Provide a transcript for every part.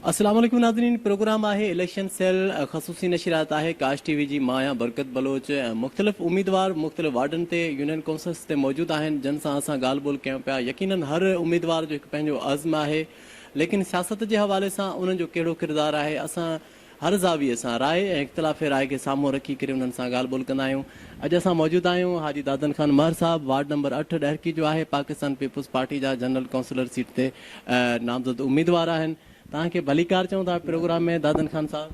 अस्सलाम वालेकुम नाज़रीन, प्रोग्राम आहे इलेक्शन सेल ख़सूसी नशरियात आहे काश टीवी जी मां आहियां बरकत बलोच। मुख़्तलिफ़ उम्मीदवार मुख़्तलिफ़ वार्डनि ते यूनियन काउंसिल्स ते मौजूदु आहिनि जिन सां असां ॻाल्हि ॿोल कयूं पिया। यकीनन हर उम्मीदवार जो हिकु पंहिंजो अज़्म आहे, लेकिन सियासत जे हवाले सां उन्हनि जो कहिड़ो किरदारु आहे, असां हर ज़ाविये सां राय ऐं इख़्तिलाफ़ राय खे साम्हूं रखी करे उन्हनि सां ॻाल्हि ॿोल कंदा आहियूं। अॼु असां मौजूदु आहियूं हाजी दादन ख़ान महर साहब, वार्ड नंबर 8 ॾहरकी जो आहे। पाकिस्तान पीपुल्स पार्टी जा जनरल काउंसिलर सीट ते नामज़द उम्मीदवार आहिनि। तव्हांखे भलीकार चऊं था प्रोग्राम में दादन ख़ान साहब।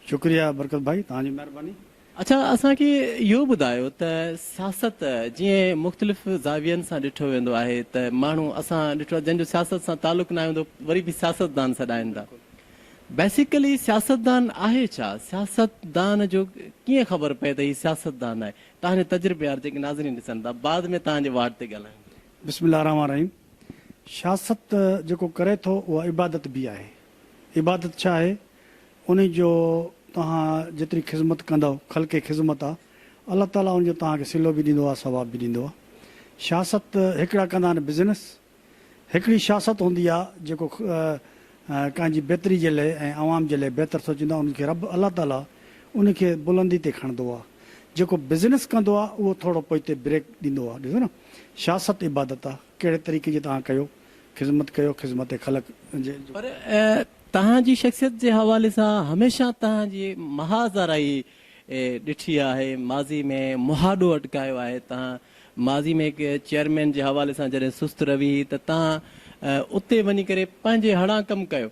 शुक्रिया बरकत भाई, तव्हांजी महिरबानी। अच्छा, असांखे इहो ॿुधायो त सियासत जीअं मुख़्तलिफ़ ज़ावियनि सां ॾिठो वेंदो आहे त माण्हू असां ॾिठो आहे जंहिंजो सियासत सां तालुक़ु न हूंदो वरी बि सियासतदान सॾाइनि था। बेसिकली सियासतदान आहे छा? सियासतदान जो कीअं ख़बर पए त हीउ सियासतदान आहे? तव्हांजे तजुर्बेवार जेके नाज़रीन ॾिसनि था, बाद में तव्हांजे वार्ड ते ॻाल्हायूं। बिस्मिल्लाह रहमान रहीम। सियासत जेको करे थो उहा इबादत बि आहे। इबादत छा आहे? उन जो तव्हां जेतिरी ख़िदमत कंदव, ख़ल्क़ ख़िदमत आहे, अलाह ताला उनजो तव्हांखे सिलो बि ॾींदो आहे, सवाब बि ॾींदो आहे। सियासत हिकिड़ा कंदा आहिनि बिज़नेस, हिकिड़ी सियासत हूंदी आहे जेको कंहिंजी बहितरी जे लाइ ऐं आवाम जे लाइ बहितर सोचींदो आहे। उनखे रब अलाह ताला उनखे बुलंदी ते खणंदो आहे। जेको बिज़नेस कंदो आहे उहो थोरो पोइ हिते ब्रेक ॾींदो आहे। ॾिसो न, सियासत इबादत आहे। कहिड़े तरीक़े जी तव्हां कयो, ख़िदमत कयो, ख़िदमत ख़लक़ जे। पर तव्हांजी शख़्सियत जे हवाले सां हमेशह तव्हांजी महाज़राई ॾिठी आहे, माज़ी में मुहाॾो अटकायो आहे। तव्हां माज़ी में हिकु चेयरमैन जे हवाले सां जॾहिं सुस्त रही त तव्हां उते वञी करे पंहिंजे हणा कमु कयो।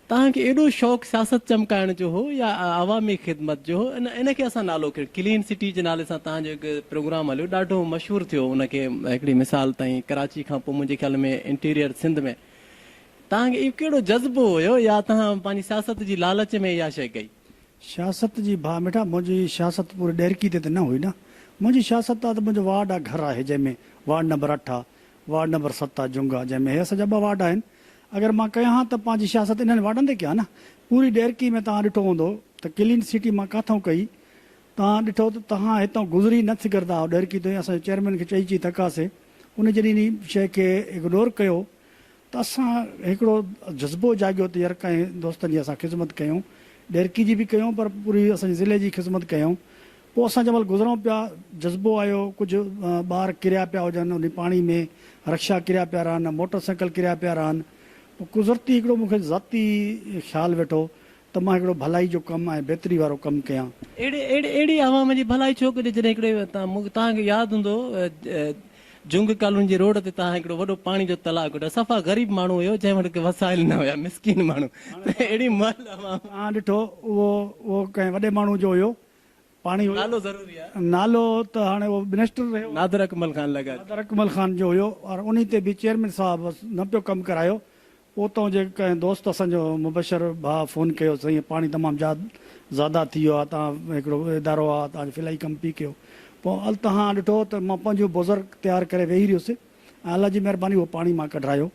तव्हांखे एॾो शौक़ु सियासत चमकाइण जो हो या अवामी ख़िदमत जो हो? इनखे असां नालो कयो क्लीन सिटी जे नाले सां तव्हांजो हिकु प्रोग्राम हलियो, ॾाढो मशहूरु थियो। उनखे हिकिड़ी मिसाल ताईं कराची खां पोइ मुंहिंजे ख़्याल में इंटीरियर सिंध में। तव्हांखे इहो कहिड़ो जज़्बो हुयो या तव्हां पंहिंजी सियासत जी लालच में इहा शइ कई? सियासत जी भाउ मिठा, मुंहिंजी सियासत पूरी ॾहरकी ते त न हुई न। मुंहिंजी सियासत आहे त मुंहिंजो वार्ड आहे, घर आहे, जंहिंमें वार्ड नंबर 8 आहे, वार्ड नंबर 7 आहे जुंगा, जंहिंमें हे सॼा 2 वार्ड आहिनि। अगरि मां कयां हा त पंहिंजी सियासत इन्हनि वार्डनि ते कयां न। पूरी ॾहरकी में तव्हां ॾिठो हूंदो त क्लीन सिटी मां किथां कई, तव्हां ॾिठो त तव्हां हितां गुज़री न सघंदा आहियो ॾहरकी ते। असांजे चेयरमैन खे चई थकासीं, उन जॾहिं इन शइ खे इग्नोर कयो त असां हिकिड़ो जज़्बो जाॻियो त यार कंहिं दोस्तनि जी असां ख़िदमत कयूं, ॾहरकी जी बि कयूं पर पूरी असांजे ज़िले जी ख़िदमत कयूं। पोइ असां जंहिं महिल गुज़रूं पिया, जज़्बो आयो, कुझु ॿार किरिया पिया हुजनि उन पाणी में, रक्षा किरिया पिया रहनि, मोटर साइकिल किरिया पिया रहनि। पोइ कुदरती हिकिड़ो मूंखे ज़ाती ख़्यालु वेठो त मां हिकिड़ो भलाई जो कमु ऐं बहितरी वारो कमु कयां। अहिड़ी आवाम जी भलाई छो कजे? जॾहिं हिकिड़े तव्हांखे यादि हूंदो जुंग कॉलोनी जे रोड ते तव्हां हिकिड़ो वॾो पाणी जो तलाउ कढियो, सफ़ा ग़रीब माण्हू हुयो जंहिं वटि वसाइल न हुया, मिसकिन माण्हू। अहिड़ी महिल तव्हां ॾिठो उहो कंहिं वॾे माण्हू जो हुयो, पाणी नालो ज़रूरी आहे। नालो त हाणे उहो मिनिस्टर रहियो, नादर अकमल ख़ान लॻा। नादर अकमल ख़ान जो हुयो, और उन ते बि चेयरमैन साहब न पियो कमु करायो। उतां जे कंहिं दोस्त असांजो मुबशर भाउ फ़ोन कयो, साईं पाणी तमामु ज़्यादा थी वियो आहे, तव्हां हिकिड़ो इदारो आहे, तव्हांजो फिलहाई कमु पी कयो। पोइ तव्हां ॾिठो त मां पंहिंजो बुज़ुर्ग तयारु करे वेही रहियुसि ऐं अलाह जी महिरबानी उहो पाणी मां कढायो।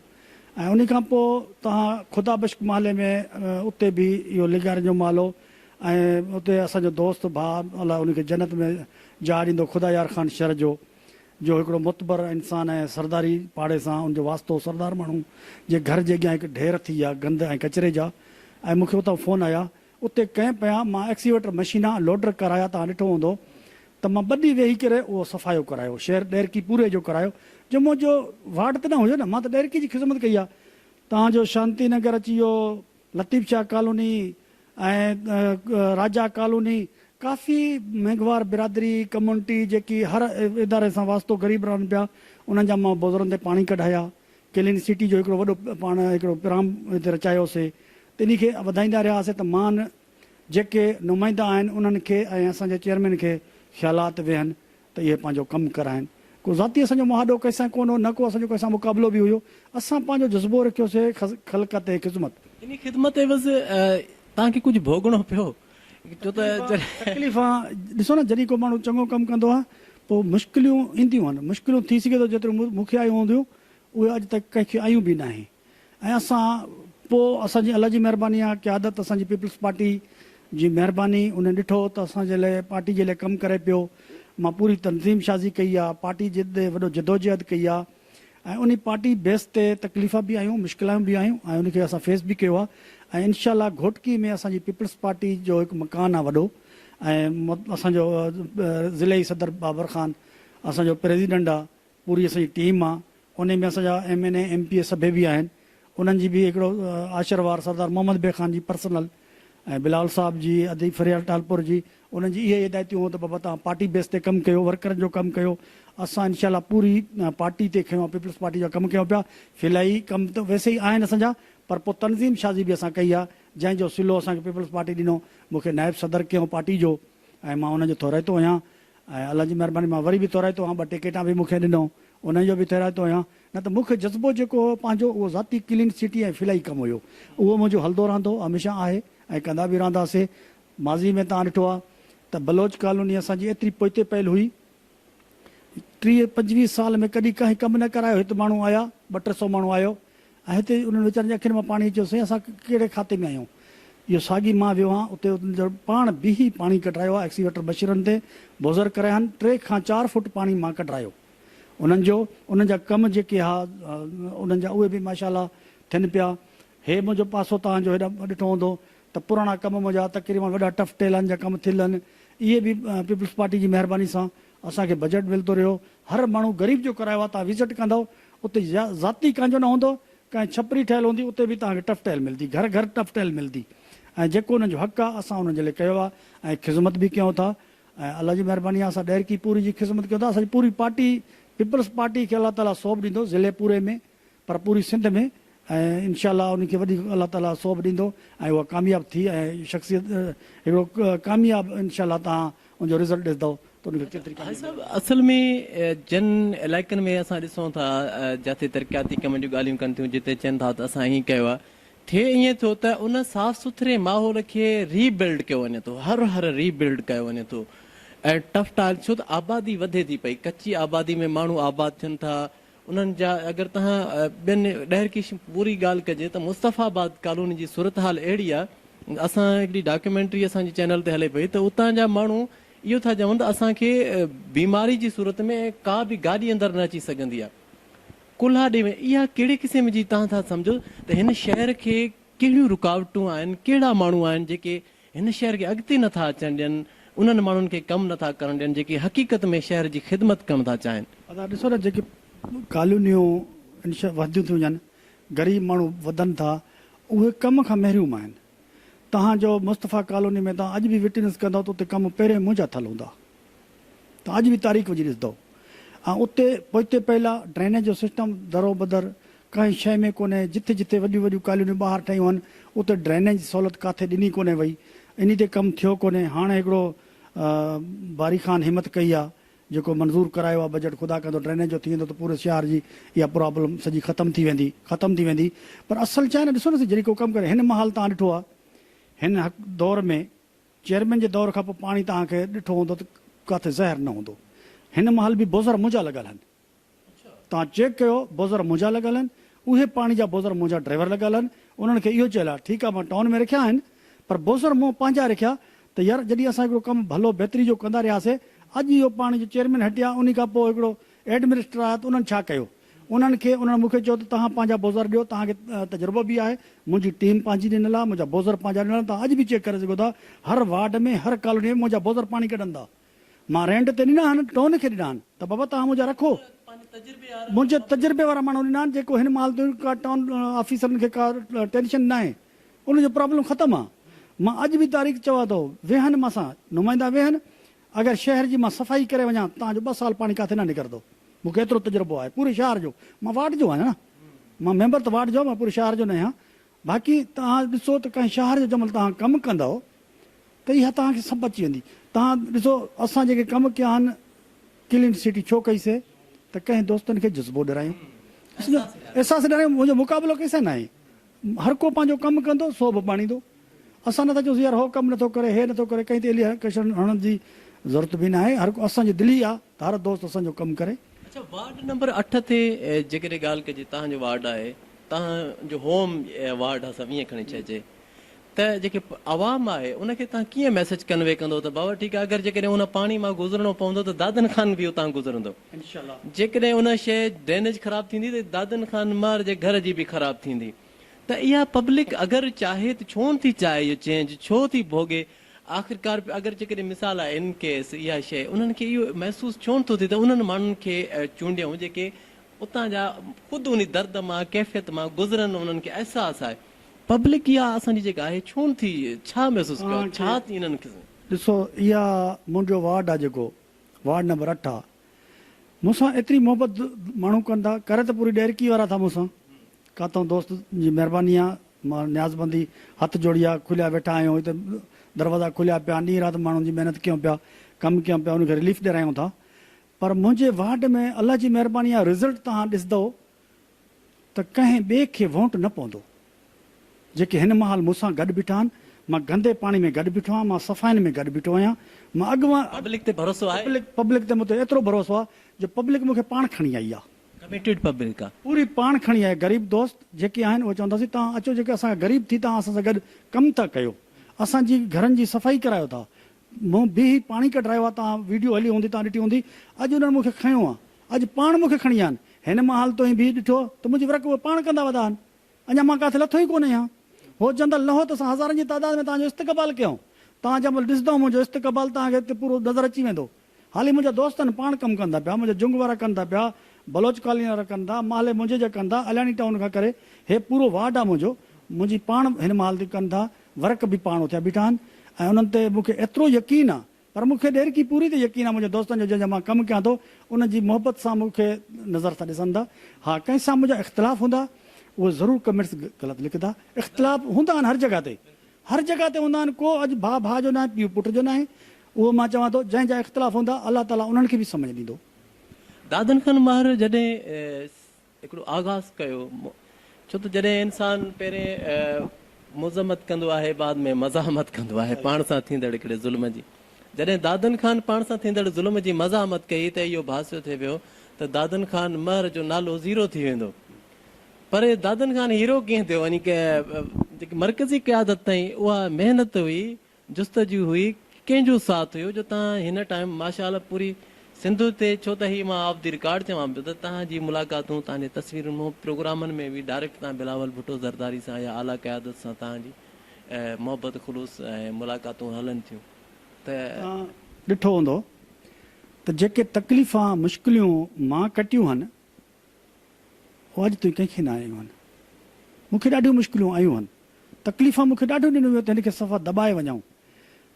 ऐं उन खां पोइ तव्हां ख़ुदा बश्क माले में उते बि इहो लिगार जो मालो, ऐं उते असांजो दोस्त भाउ अलाह उनखे जन्नत में जा ॾींदो, ख़ुदा यार ख़ान शहर जो हिकिड़ो मुतबर इंसानु ऐं सरदारी पाड़े सां उनजो वास्तो, सरदार माण्हू जे घर जे अॻियां हिकु ढेर थी विया गंद ऐं कचिरे जा। ऐं मूंखे उतां फ़ोन आया, उते कंहिं पिया मां एक्सीवेटर मशीना लोडर कराया। तव्हां ॾिठो हूंदो त मां 2 ॾींहं वेही करे उहो सफ़ायो करायो, शहर ॾहरकी पूरे जो करायो, जो मुंहिंजो वार्ड त न हुयो न, मां त ॾहरकी जी ख़िदमत कई आहे। तव्हांजो शांति नगर अची वियो, लतीफ़ शाह कॉलोनी ऐं राजा कॉलोनी, काफ़ी मेघवार बिरादरी कम्यूनिटी जेकी हर इदारे सां वास्तो ग़रीब रहनि पिया, उन्हनि जा मां बुज़ुर्गनि ते पाणी कढाया। क्लीन सिटी जो हिकिड़ो वॾो पाण हिकिड़ो प्रोग्राम हिते रचायोसीं, त इन खे वधाईंदा रहियासीं त मां जेके नुमाइंदा आहिनि उन्हनि खे ऐं असांजे चेयरमैन खे ख़्यालात वेहनि त इहे पंहिंजो कमु कराइनि। को ज़ाती असांजो मुहाॾो कंहिंसां कोन हो, न को असांजो कंहिंसां मुक़ाबिलो बि हुयो। असां पंहिंजो जज़्बो रखियोसीं ख़ल्क़ ते ख़िदमत। इन ख़िदमत तव्हांखे कुझु भोगणो पियो छो त तकलीफ़ आहे? ॾिसो न, जॾहिं को माण्हू चङो कमु कंदो आहे पोइ मुश्किलियूं ईंदियूं आहिनि। मुश्किलियूं थी सघे थो जेतिरो मूंखे आयूं हूंदियूं उहे अॼु तक कंहिंखे आयूं बि न आहे। ऐं असां पोइ असांजी अलाह जी महिरबानी आहे, क़यादत असांजी पीपल्स पार्टी जी महिरबानी, उन ॾिठो त असांजे लाइ पार्टी जे लाइ कमु करे पियो। मां पूरी तनज़ीम साज़ी कई आहे, पार्टी जे वॾो जदोजहद कई आहे, ऐं उन पार्टी बेस ते तकलीफ़ बि आयूं, मुश्किलायूं बि आयूं, ऐं उनखे असां फेस बि कयो आहे। ऐं इनशाला घोटकी में असांजी पीपल्स पार्टी जो हिकु मकान आहे वॾो, ऐं असांजो ज़िले सदर बाबर ख़ान असांजो प्रेसिडेंट आहे, पूरी असांजी टीम आहे, उन में असांजा MNA MPA सभई बि आहिनि, उन्हनि जी बि हिकिड़ो आशीर्वाद सरदार मोहम्मद बे ख़ान जी पर्सनल, ऐं बिलाल साहब जी, अदीब फरियाल टालपुर जी, उन्हनि जी इहे हिदायतूं त बाबा तव्हां पार्टी बेस ते कमु कयो, वर्करनि जो कमु कयो। असां इनशाला पूरी पार्टी ते खयूं, पीपल्स पार्टी जा कमु कयूं पिया। फिलहाल कमु त वैसे ई आहिनि असांजा, पर पोइ तनज़ीम शाज़ी बि असां कई आहे, जंहिंजो सिलो असांखे पीपल्स पार्टी ॾिनो, मूंखे नाइब सदर कयूं पार्टी जो, ऐं मां उनजो थोराइतो आहियां। ऐं अलाह जी महिरबानी मां वरी बि थोराइतो आहियां, 2 टिकेटां बि मूंखे ॾिनो, उनजो बि थोराइतो आहियां। न त मूंखे जज़्बो जेको हो पंहिंजो उहो ज़ाती क्लीन सिटी ऐं फिलहाई कमु हुयो, उहो मुंहिंजो हलंदो रहंदो हमेशह आहे ऐं कंदा बि रहंदासीं। माज़ी में तव्हां ॾिठो आहे त बलोच कॉलोनी असांजी एतिरी पोइते पयल हुई, 30-25 साल में कॾहिं कंहिं कमु न करायो। हिते माण्हू आया, 200-300 माण्हू आयो, ऐं हिते उन्हनि वीचारनि जी अखियुनि मां पाणी अचो, साईं असां कहिड़े खाते में आहियूं। इहो साॻी मां वियो आहियां उते, उनजो पाण बीही पाणी कढायो आहे एक्सीवेटर बशीरनि ते, बोज़र कराया आहिनि, 3 खां 4 फुट पाणी मां कढायो उन्हनि जो। उन्हनि जा कम जेके हा उन्हनि जा उहे बि माशाल्लाह थियनि पिया। हे मुंहिंजो पासो तव्हांजो हेॾा ॾिठो हूंदो त पुराणा कम मुंहिंजा तक़रीबन वॾा टफ टेलनि जा कम थियल आहिनि। इहे बि पीपल्स पार्टी जी महिरबानी सां असांखे बजट मिलंदो रहियो। हर माण्हू ग़रीब जो करायो आहे, तव्हां विज़िट कंदव उते ज़ाती कंहिंजो न हूंदो, कंहिं छपरी ठहियलु हूंदी, उते बि तव्हांखे टफ टेल मिलंदी, घर घर टफ टेल मिलंदी। ऐं जेको उन्हनि जो हक़ु आहे असां उन्हनि जे लाइ कयो आहे, ऐं ख़िदमत बि कयूं था। ऐं अलाह जी महिरबानी आहे असां ॾैरकी पूरी जी ख़िदमत कयूं था। असांजी पूरी पार्टी पीपल्स पार्टी खे अलाह ताला सौंप ॾींदो, ज़िले पूरे में, पर पूरी सिंध में, ऐं इनशाला उनखे वॾी अलाह ताला सौंप ॾींदो ऐं उहा कामयाबु थी, ऐं शख़्सियत हिकिड़ो कामयाबु इनशाला तव्हां उनजो रिज़ल्ट ॾिसंदव त उनखे केतिरी असल में जिन इलाइक़नि में असां ॾिसूं था जिते तरक़ियाती कम जूं ॻाल्हियूं कनि थियूं, जिते चवनि था त असां हीअं कयो आहे, थिए ईअं थियो त उन साफ़ सुथरे माहौल खे रीबिल्ड कयो वञे थो, हर रीबिल्ड कयो वञे थो। ऐं टफ टाइल छो त आबादी वधे थी पई, कची आबादी में माण्हू आबाद थियनि था। उन्हनि जा अगरि तव्हां ॿियनि ॾैरकी पूरी ॻाल्हि कजे त मुस्तफ़ाबाद कॉलोनी जी सूरत हाल अहिड़ी आहे, असां हिकिड़ी डॉक्यूमेंट्री असांजी चैनल ते हले पई त उतां जा माण्हू इहो था चवनि त असांखे बीमारी जी सूरत में का बि गाॾी अंदरि न अची सघंदी आहे। कुल्हाड़ी में इहा कहिड़े क़िस्म जी तव्हां था सम्झो त हिन शहर खे कहिड़ियूं रुकावटूं आहिनि, कहिड़ा माण्हू आहिनि जेके हिन शहर खे अॻिते नथा अचणु ॾियनि, उन्हनि माण्हुनि खे कमु नथा करणु ॾियनि जेके हक़ीक़त में शहर जी ख़िदमत करणु था चाहिनि। अदा ॾिसो न, जेके कॉलोनियूं वधियूं थियूं वञनि, ग़रीब माण्हू वधनि था, उहे कम खां महरूम आहिनि। तव्हांजो मुस्तफ़ा कॉलोनी में तव्हां अॼु बि विटनेस कंदव त उते कम पहिरें मुंहिंजा थियल हूंदा, तव्हां अॼु बि तारीख़ विझी ॾिसंदव। ऐं उते पोइते पहिला ड्रेनेज जो सिस्टम दरो बदर कंहिं शइ में कोन्हे। जिथे जिथे वॾियूं वॾियूं कॉलोनियूं ॿाहिरि ठहियूं आहिनि उते ड्रेनेज सहूलियत किथे ॾिनी कोन्हे वई, इन ते कमु थियो कोन्हे। हाणे हिकिड़ो बारी ख़ान हिमत कई आहे, जेको मंज़ूरु करायो आहे बजट, ख़ुदा कंदो ड्रेनेज जो थी वेंदो त पूरे शहर जी इहा प्रॉब्लम सॼी ख़तमु थी वेंदी। पर असल छा आहे न, ॾिसो न जॾहिं को कमु करे, हिन महिल तव्हां ॾिठो आहे हिन दौर में चेयरमैन जे दौर खां पोइ पाणी तव्हांखे ॾिठो हूंदो त किथे ज़हर न हूंदो। हिन महिल बि बोज़र मुंहिंजा लॻल आहिनि, तव्हां चेक कयो, बोज़र मुंहिंजा लॻल आहिनि, उहे पाणी जा बोज़र मुंहिंजा ड्राइवर लॻल आहिनि। उन्हनि खे इहो चयलु आहे ठीकु आहे मां टाउन में रखिया आहिनि, पर बोज़र मूं पंहिंजा रखिया त यार जॾहिं असां हिकिड़ो कमु भलो बहितरी जो कंदा रहियासीं, अॼु इहो पाणी जो चेयरमैन हटिया, उन खां पोइ हिकिड़ो एडमिनिस्ट्रेटर आया त उन्हनि छा कयो, उन्हनि मूंखे चयो त तव्हां पंहिंजा बोज़र ॾियो, तव्हांखे तजुर्बो बि आहे, मुंहिंजी टीम पंहिंजी ॾिनल आहे, मुंहिंजा बोज़र पंहिंजा ॾिनल, तव्हां अॼु बि चेक करे सघो था। हर वार्ड में हर कॉलोनी में मुंहिंजा बोज़र पाणी कढंदा, मां रेंट ते ॾिना आहिनि, टाउन खे ॾिना आहिनि, त बाबा तव्हां मुंहिंजा रखो। मुंहिंजे तजुर्बे वारा माण्हू ॾिना आहिनि, जेको हिन महिल का टाउन ऑफिसरनि खे का टेंशन न आहे, उनजो प्रॉब्लम ख़तमु आहे। मां अॼु बि तारीख़ चवां थो, वेहनि मां नुमाइंदा वेहनि, अगरि शहर जी मां सफ़ाई करे वञा, तव्हांजो 2 साल पाणी किथे न निकिरंदो। मूंखे एतिरो तजुर्बो आहे पूरे शहर जो, मां वार्ड जो आहियां न, मां मेंबर त वार्ड जो, मां पूरे शहर जो न आहियां। बाक़ी तव्हां ॾिसो त कंहिं शहर जो जंहिंमहिल तव्हां कमु कंदव त इहा तव्हांखे सभु अची वेंदी। तव्हां ॾिसो असां जेके कमु कया आहिनि क्लीन सिटी छो कईसीं त कंहिं दोस्तनि खे जज़्बो ॾिरायूं, अहसासु ॾिरायूं, मुंहिंजो मुक़ाबिलो कंहिंसां न आहे। हर को पंहिंजो कमु कंदो, सो बि पाणींदो। असां नथा चऊं यार हो कमु नथो करे, हे नथो करे, कंहिं ते एली कशन हणण जी ज़रूरत बि न आहे। हर को असांजी दिली आहे त हर दोस्त असांजो कमु करे। अच्छा, वार्ड नंबर 8 ते जेकॾहिं ॻाल्हि कजे, तव्हांजो वार्ड आहे, तव्हांजो होम वार्ड आहे, सभु ईअं खणी चइजे त जेके आवाम आहे उनखे तव्हां कीअं मैसेज कन्वे कंदो त बाबा ठीकु आहे, अगरि जेकॾहिं उन पाणी मां गुज़रणो पवंदो त दादन ख़ान बि उतां गुज़रंदो, जेकॾहिं उन शइ ड्रेनेज ख़राबु थींदी त दादन ख़ान मार जे घर जी बि ख़राबु थींदी। त त इहा पब्लिक अगरि चाहे त छो नथी चाहे इहो चेंज, छो थी भोगे? आख़िरकार अगरि जेकॾहिं मिसाल आहे इन केस इहा शइ उन्हनि खे इहो महसूसु छो नथो थिए त उन्हनि माण्हुनि खे चूंडियूं जेके उतां जा ख़ुदि उन दर्द मां कैफ़ियत मां गुज़रनि, उन्हनि खे अहसासु आहे। पब्लिक इहा असांजी जेका आहे छो नथी, छा महसूसु कयो, छा थी इन्हनि खे? ॾिसो, इहा मुंहिंजो वार्ड आहे, जेको वार्ड नंबर 8 आहे, मूंसां एतिरी मोहबत माण्हू कनि था, करे त पूरी ॾेरकी वारा था मूंसां, काथां दोस्त जी महिरबानी आहे, मां न्याज़बंदी हथ जोड़ी आहे, खुलिया वेठा आहियूं हिते, दरवाज़ा खुलिया पिया, ॾींहुं राति माण्हुनि जी महिनत कयूं पिया, कमु कयूं पिया, उनखे रिलीफ ॾियारायूं था। पर मुंहिंजे वार्ड में अलाह जी महिरबानी आहे, रिज़ल्ट तव्हां ॾिसंदव त कंहिं ॿिए खे वोट न पवंदो। जेके हिन महिल मूंसां गॾु बीठा आहिनि, मां गंदे पाणी में गॾु बीठो आहियां, मां सफ़ाइनि में गॾु बीठो आहियां, मां अॻुवां पब्लिक ते भरोसो आहे, पब्लिक ते मूंखे एतिरो भरोसो आहे जो पब्लिक मूंखे पाण खणी आई आहे, कमिटेड पब्लिक आहे, पूरी पाण खणी आहे। ग़रीब दोस्त जेके आहिनि उहे चवंदासीं तव्हां अचो, जेके असां ग़रीब थी तव्हां असां सां गॾु कमु था कयो, असांजी घरनि जी सफ़ाई करायो था, मूं बि पाणी कढायो आहे, तव्हां वीडियो हली हूंदी, तव्हां ॾिठी हूंदी, अॼु उन्हनि मूंखे खयो आहे, अॼु पाण मूंखे खणी आया आहिनि। हिन महिल तो बि ॾिठो त मुंहिंजी वर्क उहे पाण कंदा वधा आहिनि, अञा मां किथे लथो ई कोन्हे आहियां। हो जंदल लहो त असां हज़ारनि जी तादाद में तव्हांजो इस्तक़बाल कयूं, तव्हां जंहिं महिल ॾिसंदव मुंहिंजो इस्तक़बाल तव्हांखे हिते पूरो नज़र अची वेंदो। हाली मुंहिंजा दोस्त आहिनि, पाण कमु कंदा पिया, मुंहिंजा जुंग वारा कंदा पिया, बलोच कॉलोनी वारा कंदा, माले मुंहिंजे जा कंदा, अलियाणी टाउन खां करे हे पूरो वार्ड आहे मुंहिंजो, मुंहिंजी पाण हिन महिल ते कनि था, वर्क बि पाण उथिया बीठा आहिनि, ऐं उन्हनि ते मूंखे एतिरो यकीन आहे। पर मूंखे ॾेरकी पूरी ते यकीन आहे मुंहिंजे दोस्तनि जो, जंहिंजा मां कमु कयां थो, उनजी मोहबत सां मूंखे नज़र था ॾिसनि था। हा, कंहिं सां मुंहिंजा इख़्तिलाफ़ हूंदा उहे ज़रूरु कमेंट्स ग़लति लिखंदा, इख़्तिलाफ़ हूंदा आहिनि हर जॻह ते, हर जॻह ते हूंदा आहिनि, को अॼु भाउ भाउ जो न आहे, पीउ पुट जो न आहे। उहो मां चवां थो जंहिंजा इख़्तिलाफ़ हूंदा अलाह ताला उन्हनि खे बि सम्झ ॾींदो। दादन खान महर जॾहिं हिकिड़ो आगाज़ कयो, छो त जॾहिं इंसानु पहिरें मुज़मत कंदो आहे, बाद में मज़ाहमत कंदो आहे पाण सां थींदड़ हिकिड़े ज़ुल्म जी, जॾहिं दादन खान पाण सां थींदड़ ज़ुल्म जी मज़ाहमत कई त इहो भासियो थिए पियो त दादन खान महर जो नालो ज़ीरो थी वेंदो। पर दादन खान हीरो कीअं थियो? वञी जेकी मरकज़ी क़यादत ताईं उहा महिनत हुई, जुस्तजू हुई, कंहिंजो साथ हुयो जो तव्हां हिन टाइम माशाअल्लाह पूरी सिंध ते, छो त ही मां ऑफ द रिकॉर्ड चवां पियो त तव्हांजी मुलाक़ातूं, तव्हांजी तस्वीरुनि में, प्रोग्रामनि में बि डायरेक्ट तव्हां बिलावल भुट्टो ज़रदारी सां या आला क़यादत सां तव्हांजी मोहबत ख़ुलूस ऐं मुलाक़ातूं हलनि थियूं। त ॾिठो हूंदो त जेके तकलीफ़ां मुश्किलियूं मां कटियूं आहिनि उहे अॼु ताईं कंहिंखे न आयूं आहिनि। मूंखे ॾाढियूं मुश्किलियूं आयूं आहिनि, तकलीफ़ां मूंखे ॾाढियूं ॾिनियूं हुयूं त हिनखे सफ़ा दॿाए वञूं,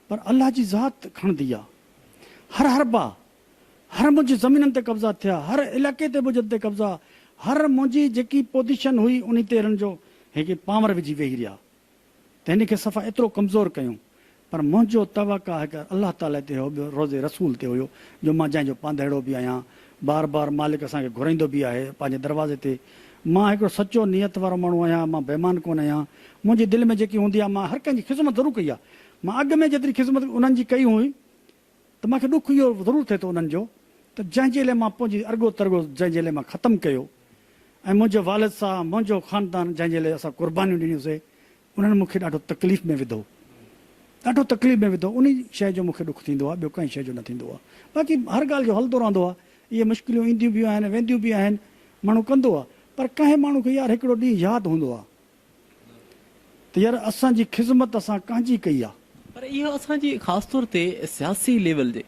पर अलाह जी ज़ात खणंदी आहे। हर हरबा, हर मुंहिंजी ज़मीननि ते कब्ज़ा थिया, हर इलाइक़े ते मुंहिंजे ते कब्ज़ा, हर मुंहिंजी जेकी पोज़ीशन हुई उन ते हिननि जो हिकु पावर विझी वेही रहिया त हिनखे सफ़ा एतिरो कमज़ोर कयूं। पर मुंहिंजो तवका हिकु अलाह ताला ते हो, ॿियो रोज़े रसूल ते हुयो, जो मां जंहिंजो पांधेड़ो बि आहियां, बार बार मालिक असांखे घुराईंदो बि आहे पंहिंजे दरवाज़े ते। मां हिकिड़ो सचो नियत वारो माण्हू आहियां, मां बेईमान कोन आहियां। मुंहिंजी दिलि में जेकी हूंदी आहे, मां हर कंहिंजी ख़िदमत ज़रूरु कई आहे। मां अॻु में जेतिरी ख़िदमत उन्हनि जी कई हुई त मूंखे ॾुख इहो ज़रूरु थिए थो उन्हनि जो, त जंहिंजे लाइ मां पंहिंजी अर्गो तरगो जंहिंजे लाइ मां ख़तमु कयो, ऐं मुंहिंजे वालिद सां मुंहिंजो ख़ानदान जंहिंजे लाइ असां क़ुर्बानियूं ॾिनियूंसीं, उन्हनि मूंखे ॾाढो तकलीफ़ में विधो, ॾाढो तकलीफ़ में विधो। उन शइ जो मूंखे ॾुख थींदो आहे, ॿियो कंहिं शइ जो न थींदो आहे। बाक़ी हर ॻाल्हि जो हलंदो रहंदो आहे, इहे मुश्किलियूं ईंदियूं बि आहिनि, वेंदियूं बि आहिनि, माण्हू कंदो आहे। पर कंहिं माण्हू खे यार हिकिड़ो ॾींहुं यादि हूंदो आहे त यार असांजी ख़िदमत असां कंहिंजी कई आहे। पर इहो असांजी ख़ासि तौर ते सियासी लेवल ते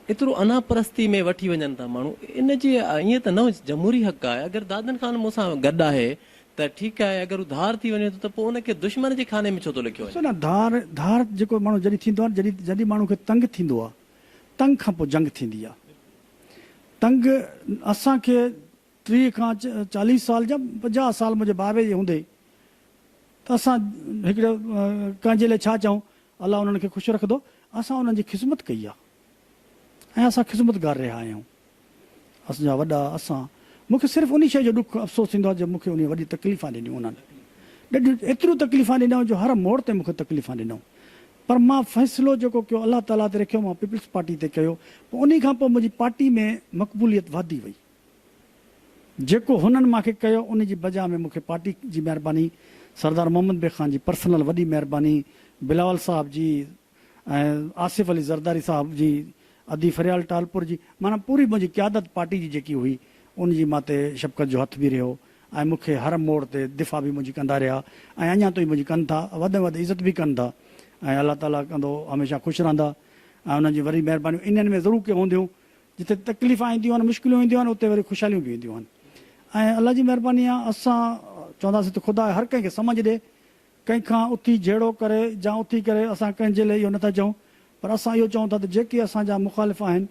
एतिरो अनापरस्ती में वठी वञनि था माण्हू, इन जी ईअं त न जमहूरी हक़ आहे। अगरि दादन खान मूंसां गॾु आहे त ठीकु आहे, अगरि उहो धार थी वञे थो त पोइ उनखे दुश्मन जे खाने में छो थो लिखियो वञे? न, धार जेको माण्हू जॾहिं थींदो आहे, जॾहिं माण्हू खे तंग थींदो आहे, तंग खां पोइ जंग थींदी आहे। तंग असांखे 30 खां 40 साल या 50 साल मुंहिंजे बाबे जे हूंदे त असां हिकिड़े कंहिंजे लाइ छा चऊं, अलाह उन्हनि खे ख़ुशि रखंदो, असां उन्हनि जी ख़िदमत कई आहे ऐं असां ख़िदमतगार रहिया आहियूं। असांजा वॾा, असां, मूंखे सिर्फ़ु उन शइ जो ॾुख अफ़सोस थींदो आहे जो मूंखे उन वॾी तकलीफ़ां ॾिनियूं उन्हनि, ॾाढियूं एतिरियूं तकलीफ़ां ॾिनऊं जो हर मोड़ ते मूंखे तकलीफ़ां ॾिनऊं। पर मां फ़ैसिलो जेको कयो अलाह ताला ते रखियो, मां पीपल्स पार्टी ते कयो। पोइ उन खां पोइ मुंहिंजी पार्टी में मक़बूलियत वधी वई। जेको हुननि मूंखे कयो उन जी बजा में मूंखे पार्टी जी महिरबानी, सरदार मोहम्मद बे ख़ान जी पर्सनल वॾी महिरबानी, बिलावल साहब जी ऐं आसिफ़ अली ज़रदारी साहब जी, अदी फरियाल टालपुर जी, माना पूरी मुंहिंजी क़यादत पार्टी जी जेकी हुई उन जी मां ते शफ़क़त जो हथ बि रहियो ऐं मूंखे हर मोड़ ते दिफ़ा बि मुंहिंजी कंदा रहिया ऐं अञा ताईं मुंहिंजी कनि था, वधि में वधि इज़त बि कनि था ऐं अलाह ताला कंदो हमेशह ख़ुशि रहंदा ऐं उन्हनि जी वरी महिरबानियूं इन्हनि में ज़रूरु के हूंदियूं। जिते तकलीफ़ ईंदियूं आहिनि, मुश्किलियूं ईंदियूं आहिनि, उते वरी ख़ुशहालियूं बि ईंदियूं आहिनि। ऐं अलाह जी महिरबानी आहे, असां चवंदासीं त ख़ुदा हर कंहिंखे सम्झ ॾे, कंहिंखां उथी जहिड़ो करे या उथी करे असां कंहिंजे लाइ इहो नथा चऊं, पर असां इहो चऊं था त जेके असांजा मुख़ालिफ़ आहिनि,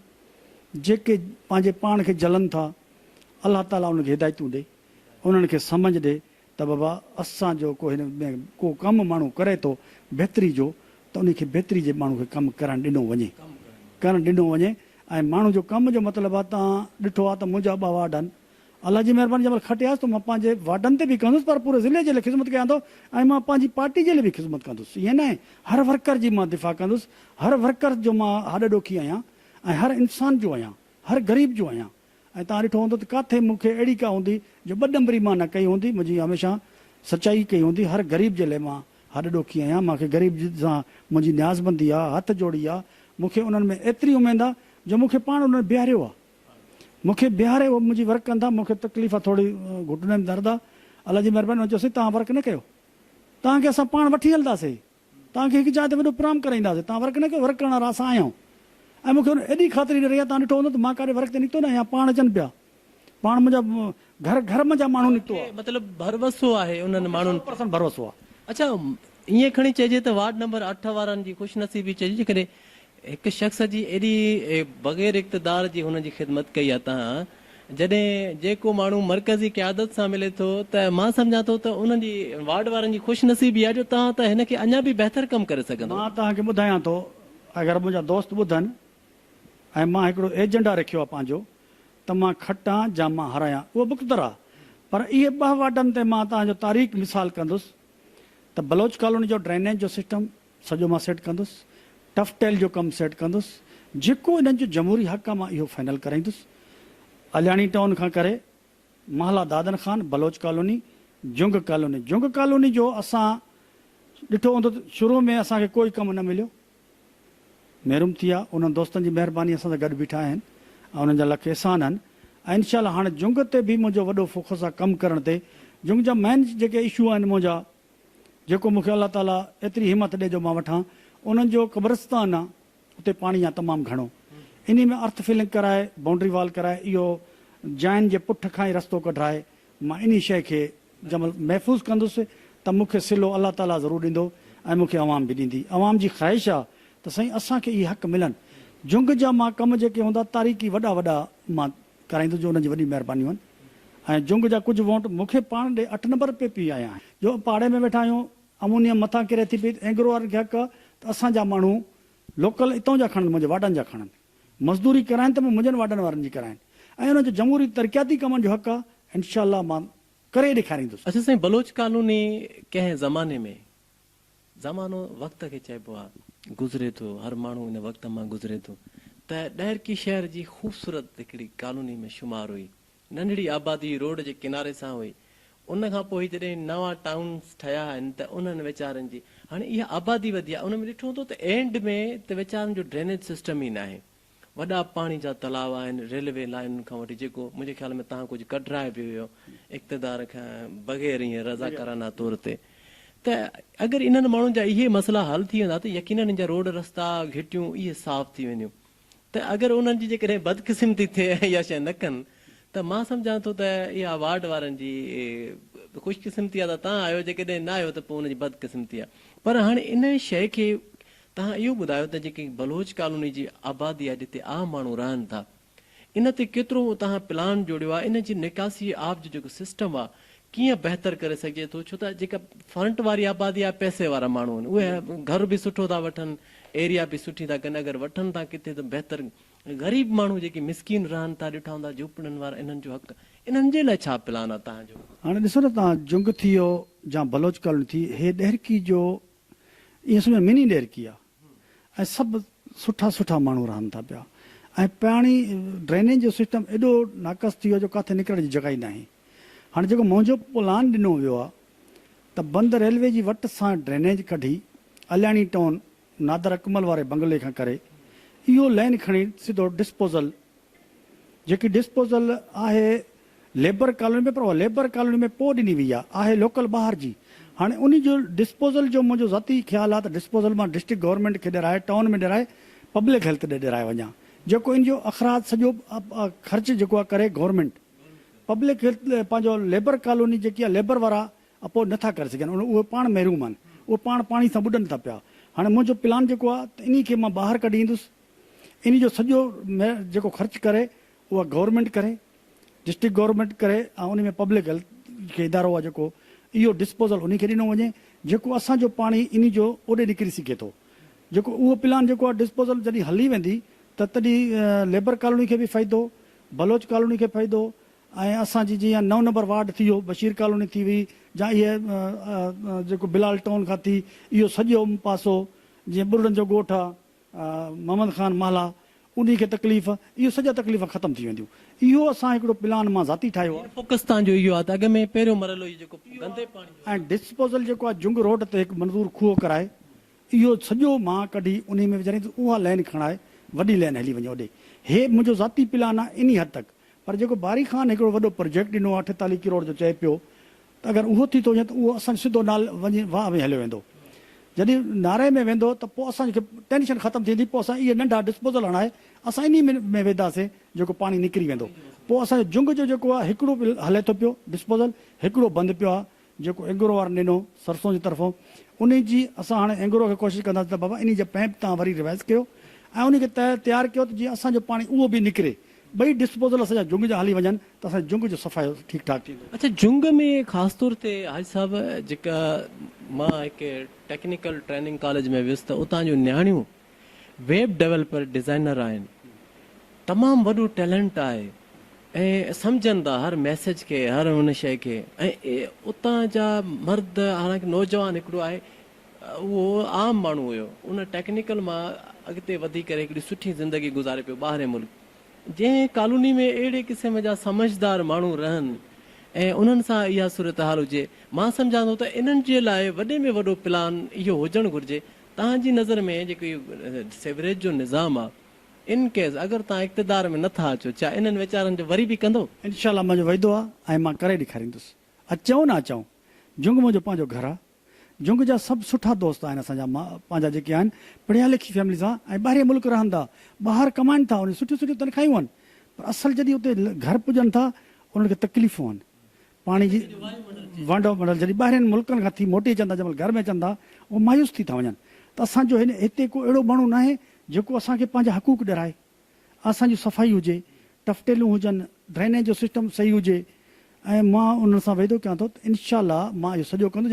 जेके पंहिंजे पाण खे जलनि था, अलाह ताला उनखे हिदायतूं ॾे, उन्हनि खे सम्झ ॾे त बाबा असांजो को हिन में को कमु माण्हू करे थो बहितरी जो, त उनखे बहितरी जे माण्हू खे कमु करणु ॾिनो वञे। ऐं माण्हू जो कम जो मतिलबु आहे, तव्हां ॾिठो आहे त मुंहिंजा 2 वार्ड आहिनि, अलाह जी महिरबानी जंहिं महिल खटियासीं त मां पंहिंजे वार्डनि ते बि कंदुसि, पर पूरे ज़िले जे लाइ ख़िदमत कयां थो ऐं मां पंहिंजी पार्टी जे लाइ बि ख़िदमत कंदुसि। ईअं न आहे, हर वर्कर जी मां दिफ़ा कंदुसि, हर वर्कर जो मां हाॾ ॾोखी आहियां ऐं हर इंसान जो आहियां, हर ग़रीब जो आहियां। ऐं तव्हां ॾिठो हूंदो त किथे मूंखे अहिड़ी का हूंदी जो 2 नंबरी मां न कई हूंदी, मुंहिंजी हमेशह सचाई कई हूंदी। हर ग़रीब जे लाइ मां हाॾ ॾोखी आहियां, मूंखे ग़रीब सां मुंहिंजी न्याज़बंदी आहे, हथ जोड़ी आहे। मूंखे उन्हनि में एतिरी उमेदु आहे जो मूंखे पाण उन्हनि बीहारियो आहे, मूंखे बीहारे उहो मुंहिंजी वर्क कंदा। मूंखे तकलीफ़ आहे, थोरी घुटने में दर्द आहे, अलाह जी महिरबानी चयोसीं तव्हां वर्क न कयो, तव्हांखे असां पाण वठी हलंदासीं, तव्हांखे हिकु जाइ ते वॾो प्रोग्राम कराईंदासीं, तव्हां वर्क न कयो, वर्क करण वारा असां आहियूं। ऐं मूंखे एॾी ख़ातिरी रही आहे, तव्हां ॾिठो हूंदो त मां काॾे वर्क ते निकितो न आहियां, पाण अचनि पिया, पाण मुंहिंजा घर जा माण्हू निकितो आहे, मतिलबु भरवसो आहे उन्हनि माण्हुनि। 100% भरोसो आहे। अच्छा, ईअं खणी चइजे त वार्ड नंबर 8 वारनि जी ख़ुशनसीबी चइजे, जेकॾहिं हिकु शख़्स जी एॾी बग़ैर इक़्तिदार जी हुनजी ख़िदमत कई आहे तव्हां, जॾहिं जेको माण्हू मरकज़ी क़यादत सां मिले थो, त मां सम्झां थो त उन्हनि जी वार्ड वारनि जी ख़ुशनसीबी आहे जो तव्हां त हिन खे अञा बि बहितर कमु करे सघंदो। मां तव्हांखे ॿुधायां थो, अगरि मुंहिंजा दोस्त ॿुधनि ऐं मां हिकिड़ो एजेंडा रखियो आहे पंहिंजो, त मां खटां या मां हरायां, उहो बुख़्तर आहे। पर इहे 2 वार्डनि ते मां तव्हांजो तारीख़ मिसाल कंदुसि त बलोच कॉलोनी जो ड्रेनेज जो सिस्टम सॼो मां सेट कंदुसि, टफटेल जो कमु सेट कंदुसि, जेको इन्हनि जो जमहूरी हक़ आहे मां इहो फाइनल कराईंदुसि। अलियाणी टाउन खां करे महला दादन खान, बलोच कॉलोनी, जुंग कॉलोनी जो असां ॾिठो हूंदो त शुरू में असांखे कोई कमु न मिलियो, महिरूम थी आहे, उन्हनि दोस्तनि जी महिरबानी असां सां गॾु बीठा आहिनि ऐं उन्हनि जा लख एहसान आहिनि। ऐं इनशाला हाणे जुंग ते बि मुंहिंजो वॾो फोकस आहे कमु करण ते। जुंग जा मेन जेके इशू आहिनि मुंहिंजा, जेको मूंखे अलाह ताला एतिरी हिमत ॾे जो मां वठां, उन्हनि जो क़ब्रस्तान आहे, उते पाणी आहे तमामु घणो, इन में अर्थ फिलिंग कराए, बाउंड्री वॉल कराए, इहो जाइन जे पुठ खां ई रस्तो कढाए, मां इन शइ खे जमल महफ़ूज़ कंदुसि त मूंखे सिलो अलाह ताला ज़रूरु ॾींदो ऐं मूंखे आवाम बि ॾींदी। आवाम जी ख़्वाहिश आहे त साईं असांखे इहे हक़ मिलनि। जुंग जा मां कम जेके हूंदा तारीख़ी वॾा मां कराईंदुसि, जो उन्हनि जी वॾी महिरबानियूं आहिनि। ऐं जुंग जा कुझु वोट मूंखे पाण ॾे 8 नंबर पे पी आया आहिनि, जो पाड़े में वेठा आहियूं, अमोनियम मथां किरे थी पई, एंग्रो वारनि खे हक़ आहे त असांजा माण्हू लोकल हितां जा खणनि, मुंहिंजे वार्डनि जा खणनि, मज़दूरी कराइनि त मुंहिंजनि वार्डनि वारनि जी कराइनि, ऐं उन्हनि जो जमहूरी तरक़ियाती कमनि जो हक़ आहे, इनशाला मां करे ॾेखारींदुसि। अच्छा साईं, बलोच कॉलोनी कंहिं ज़माने में, ज़मानो वक़्त खे चइबो आहे, गुज़रे थो, हर माण्हू हिन वक़्त मां गुज़रे थो, त ॾाहिरकी शहर जी ख़ूबसूरत हिकिड़ी कॉलोनी में शुमार हुई, नंढड़ी आबादी रोड जे किनारे सां हुई। उन खां पोइ जॾहिं नवां टाउन्स ठहिया आहिनि त उन्हनि वीचारनि जी हाणे इहा आबादी वधी आहे, उन में ॾिठो हूंदो त एंड में त वीचारनि जो ड्रेनेज सिस्टम ई न आहे, वॾा पाणी जा तलाव आहिनि, रेलवे लाइन खां वठी, जेको मुंहिंजे ख़्याल में तव्हां कुझु कढराए बि हुयो इक़्तिदार खां बग़ैर ईअं रज़ाकाराना तौर ते। त अगरि इन्हनि माण्हुनि जा इहे मसइला हल थी वेंदा त यकीननि जा रोड रस्ता घिटियूं इहे साफ़ थी वेंदियूं। त अगरि उन्हनि जी जेकॾहिं बदकिस्मती थिए या शइ न कनि, त मां सम्झां थो त इहा वार्ड वारनि जी ख़ुशकिस्मती आहे त तव्हां आहियो, जेकॾहिं न आहियो त पोइ हुनजी बदकिस्मती आहे। पर हाणे इन शइ खे तव्हां इहो ॿुधायो त जेकी बलोच कॉलोनी जी आबादी आहे, जिते आम माण्हू रहनि था, इन ते केतिरो तव्हां प्लान जोड़ियो आहे, इन जी निकासी आब जो जेको सिस्टम आहे कीअं बहितर करे सघिजे थो? छो त जेका फ्रंट वारी आबादी आहे, पैसे वारा माण्हू आहिनि, उहे घर बि सुठो था वठनि, एरिया बि सुठी था कनि, अगरि वठनि था किथे त बहितर। ग़रीब माण्हू जेके मिसकिन रहनि था, ॾिठा हूंदा झूपड़नि वारा, इन्हनि जो हक़, इन्हनि जे लाइ छा प्लान आहे तव्हांजो? हाणे ॾिसो न तव्हां, जुंग थी वियो या बलोच कॉलोनी थी, हे ॾहरकी जो इहो सम्झो मिनी ॾहरकी आहे, ऐं सभु सुठा माण्हू रहनि था पिया, ऐं पाणी ड्रेनेज जो सिस्टम एॾो नाक़स थी वियो जो किथे निकिरण जी जॻह ई न आहे। हाणे जेको मुंहिंजो प्लान ॾिनो वियो आहे त बंद रेलवे जी वट सां ड्रेनेज कढी अलियाणी टाउन नादर अकमल वारे बंगले खां करे इहो लाइन खणी सिधो डिस्पोज़ल, जेकी डिस्पोज़ल आहे लेबर कॉलोनी में, पर लेबर कॉलोनी में पोइ ॾिनी वई आहे लोकल ॿाहिरि जी। हाणे उन जो डिस्पोज़ल जो मुंहिंजो ज़ाती ख़्यालु आहे त डिस्पोज़ल मां डिस्ट्रिक्ट गवर्नमेंट खे ॾिराए, टाउन में ॾिराए, पब्लिक हेल्थ ॾे ॾिराए वञा, जेको इन जो अख़राज सॼो ख़र्च जेको आहे करे गवर्नमेंट। पब्लिक हेल्थ पंहिंजो लेबर कॉलोनी जेकी आहे लेबर वारा अपोज नथा करे सघनि, उहे पाण महरूम आहिनि, उहे पाण पाणी सां ॿुॾनि था पिया। हाणे मुंहिंजो प्लान जेको आहे त इन खे मां ॿाहिरि कढी ईंदुसि, इन जो सॼो जेको ख़र्च करे उहा गवर्नमेंट करे, डिस्ट्रिक्ट गवर्नमेंट करे, ऐं उन में पब्लिक हेल्थ खे इदारो आहे जेको, इहो डिस्पोज़ल उन खे ॾिनो वञे, जेको असांजो पाणी इन जो ओॾे निकिरी सघे थो। जेको उहो प्लान जेको आहे डिस्पोज़ल जॾहिं हली वेंदी त तॾहिं लेबर कॉलोनी खे बि फ़ाइदो, बलोच कॉलोनी खे फ़ाइदो, ऐं असांजी जीअं 9 नंबर वार्ड थी वियो, बशीर कॉलोनी थी वई, या इहे जेको बिलाल टाउन खां थी, इहो सॼो पासो जीअं बुरड़नि जो ॻोठु आहे, मोहम्मद ख़ान महला, उन खे तकलीफ़, इहो सॼा तकलीफ़ ख़तमु थी वेंदियूं। इहो असां हिकिड़ो प्लान मां ज़ाती ठाहियो आहे। फोकस तव्हांजो इहो आहे त अॻ में पहिरियों मरहलो इहो जेको गंदे पाणी ऐं डिस्पोज़ल जेको आहे जुंग रोड ते हिकु मंज़ूर खूह कराए, इहो सॼो मां कढी उन में विझारी, उहा लाइन खणाए, वॾी लाइन हली वञे होॾे। हे मुंहिंजो ज़ाती प्लान आहे इन हद तक। पर जेको बारी ख़ान हिकिड़ो वॾो प्रोजेक्ट ॾिनो आहे 48 करोड़ जो चए पियो, त अगरि उहो थी थो वञे त उहो असांजो सिधो नाल वञी वाह में हलियो वेंदो। जॾहिं नारे में वेंदो त पोइ असांखे टेंशन ख़तमु थींदी, पोइ असां इहे नंढा डिस्पोज़ल हणाए असां इन में वेंदासीं, जेको पाणी निकिरी वेंदो। पोइ असांजो जुंग जो जेको आहे हिकिड़ो हले थो पियो डिस्पोज़ल, हिकिड़ो बंदि पियो आहे, जेको एंगरो वारो ॾिनो सरसों जी तरफ़ों, उन जी असां हाणे एंगरो खे कोशिशि कंदासीं त बाबा इन जा पैप तव्हां वरी रिवाइज़ कयो ऐं उनखे तयारु कयो त जीअं असांजो पाणी उहो बि निकिरे, ॿई डिस्पोज़ल असांजा जुंग जा हली वञनि त असांजे जुंग जो सफ़ाई ठीकु ठाकु थींदो। अच्छा, जुंग में ख़ासि तौर ते हाजी साहब जेका मां हिकु टेक्निकल ट्रेनिंग कॉलेज में वियुसि त उतां जूं नियाणियूं वेब डेवलपर डिज़ाइनर आहिनि, तमामु वॾो टैलेंट आहे ऐं सम्झनि था हर मैसेज खे, हर हुन शइ खे। ऐं उतां जा मर्द, हालांकि नौजवान हिकिड़ो आहे उहो आम माण्हू हुयो, उन टेक्निकल मां अॻिते वधी करे हिकिड़ी सुठी ज़िंदगी गुज़ारे पियो ॿाहिरि मुल्क। जंहिं कॉलोनी में अहिड़े क़िस्म जा समझदार माण्हू रहनि ऐं उन्हनि सां इहा सूरत हाल हुजे, मां सम्झां थो त इन्हनि जे लाइ वॾे में वॾो प्लान इहो हुजणु घुरिजे। तव्हांजी नज़र में जेको इहो सेवरेज जो निज़ाम आहे, इन केस अगरि तव्हां इक़्तिदार में नथा अचो, छा इन्हनि वीचारनि जो वरी बि कंदो? इनशाला मुंहिंजो वाइदो आहे ऐं मां करे ॾेखारींदुसि। अचूं न अचूं, जुंग मुंहिंजो पंहिंजो घरु आहे, जुंग जा सभु सुठा दोस्त आहिनि असांजा, पंहिंजा जेके आहिनि पढ़िया लिखी फैमिली सां, ऐं ॿाहिरि मुल्क रहनि था, ॿाहिरि कमाइनि था, उन सुठियूं सुठियूं तनख़ाहियूं आहिनि। पर असल जॾहिं उते घर पुॼनि था उन्हनि खे तकलीफ़ूं आहिनि, पाणी जी वांडो मडल जॾहिं ॿाहिरिनि मुल्कनि खां थी मोटी अचनि था, जंहिंमहिल घर में अचनि था उहे मायूस थी था वञनि। त असांजो हिते को अहिड़ो माण्हू न आहे जेको असांखे पंहिंजा हक़ूक़ ॾिराए, असांजी सफ़ाई हुजे, टफटेलूं हुजनि, ड्रेनेज जो सिस्टम सही हुजे, ऐं मां उन्हनि सां वाइदो कयां थो त इनशाला मां इहो सॼो कंदो।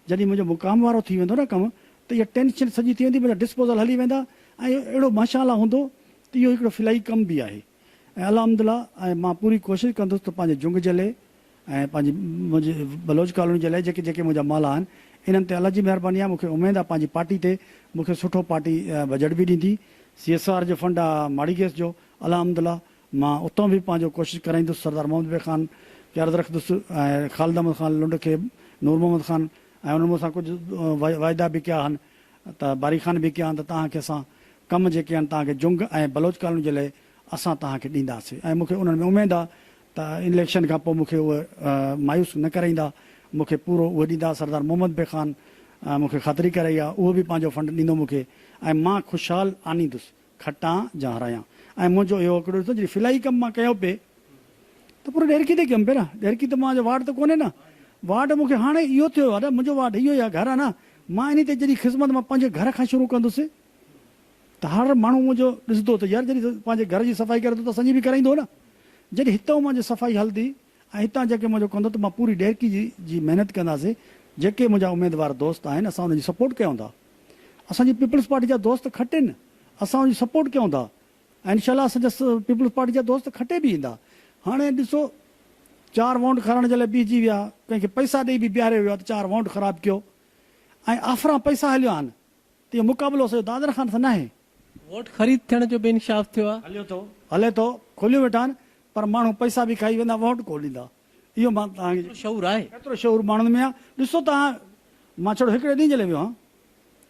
जॾहिं मुंहिंजो मुक़ाम वारो थी वेंदो न कमु, त इहा टेंशन सॼी थी वेंदी, मुंहिंजा डिस्पोज़ल हली वेंदा, ऐं इहो अहिड़ो माशाअल्लाह हूंदो त इहो हिकिड़ो फिलाई कमु बि आहे। ऐं अल्हम्दुलिल्लाह, ऐं मां पूरी कोशिशि कंदुसि त पंहिंजे जुंग जे लाइ ऐं पंहिंजी मुंहिंजे बलोच कॉलोनी जे लाइ जेके जेके मुंहिंजा माला आहिनि, इन्हनि ते अलाह जी महिरबानी आहे। मूंखे उमेदु आहे पंहिंजी पार्टी ते मूंखे सुठो पार्टी बजट बि ॾींदी। CSR जो फंड आहे माड़ी गैस जो, अल्हम्दुलिल्लाह मां उतां बि पंहिंजो कोशिशि कराईंदुसि। सरदार मोहम्मद बे ख़ान खे अर्ज़ु रखंदुसि ऐं ख़ालिद अहमद ख़ान लुंड खे, नूर मोहम्मद ख़ान, ऐं उन्हनि मूंसां कुझु वाइदा बि कया आहिनि, त बारी ख़ान बि कया आहिनि, त तव्हांखे असां कम जेके आहिनि तव्हांखे जुंग ऐं बलोच कॉलोनी जे लाइ असां तव्हांखे ॾींदासीं। ऐं मूंखे उन्हनि में उमेदु आहे त इलेक्शन खां पोइ मूंखे उहे मायूस न कराईंदा, मूंखे पूरो उहे ॾींदा। सरदार मोहम्मद बे ख़ान मूंखे ख़ातिरी कराई आहे, उहो बि पंहिंजो फंड ॾींदो मूंखे, ऐं मां ख़ुशहाल आनींदुसि, खटां या हरायां। ऐं मुंहिंजो इहो हिकिड़ो ॾिसो, जॾहिं फिलाई कमु मां कयो पिए त पूरो ॾेरकी ते कयमि पिए न, ॾेरकी त मुंहिंजो वार्ड त कोन्हे न, वार्ड मूंखे हाणे इहो थियो आहे, मुंहिंजो वार्ड इहो ई आहे, घर आहे न। मां इन ते जॾहिं ख़िदमत मां पंहिंजे घर खां शुरू कंदुसि त हर माण्हू मुंहिंजो ॾिसंदो त यार जॾहिं पंहिंजे घर जी सफ़ाई करे थो त असांजी बि कराईंदो न। जॾहिं हितां मुंहिंजी सफ़ाई हलंदी ऐं हितां जेके मुंहिंजो कंदो, त मां पूरी ॾेरकी जी महिनत कंदासीं। जेके मुंहिंजा उमेदवार दोस्त आहिनि, असां उनजी सपोर्ट कयूं था। असांजी पीपल्स पार्टी जा दोस्त खटनि, असां उनजी सपोर्ट कयूं था, ऐं इनशाला असांजा पीपल्स पार्टी जा दोस्त खटे बि ईंदा। हाणे ॾिसो, 4 वोट खणण जे लाइ बीहजी विया, कंहिंखे पैसा ॾेई बि बीहारे वियो आहे त 4 वोट ख़राबु कयो, ऐं आफरा पैसा हलियो आहिनि, त इहो मुक़ाबिलो असांजो दादर ख़ान सां न आहे। वोट ख़रीद थियण जो बि इंकशाफ थियो आहे, हले थो, खोलियो वेठा आहिनि, पर माण्हू पैसा बि खाई वेंदा, वोट कोन ॾींदा। इहो मां तव्हांखे शऊर आहे, केतिरो शऊर माण्हुनि में आहे। ॾिसो तव्हां, मां छड़ो हिकिड़े ॾींहं जे लाइ वियो आहियां,